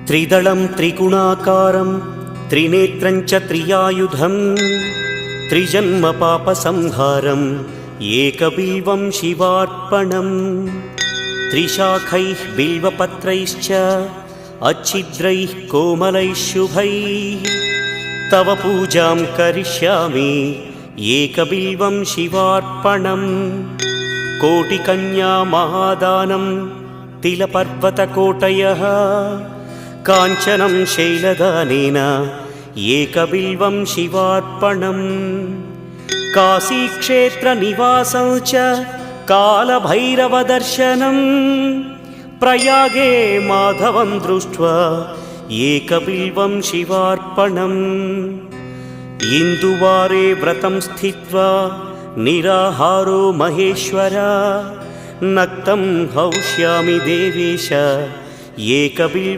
त्रिदलं त्रिगुणाकारं त्रिनेत्रं च त्रियायुधं त्रिजन्मपापसंहारम् एकबिल्वं शिवार्पणम् त्रिशाखैः बिल्वपत्रैश्च अच्छिद्रैः कोमलैः शुभैः तव पूजां करिष्यामि एकबिल्वं शिवार्पणम् कोटिकन्या महादानं तिलपर्वतकोटयः काञ्चनं शैलदानेन एकबिल्वं शिवार्पणम् काशीक्षेत्रनिवासं च कालभैरवदर्शनं प्रयागे माधवं दृष्ट्वा एकबिल्वं शिवार्पणम् इन्दुवारे व्रतं स्थित्वा निराहारो महेश्वर नक्तं हौष्यामि देवेश एकबिल्वं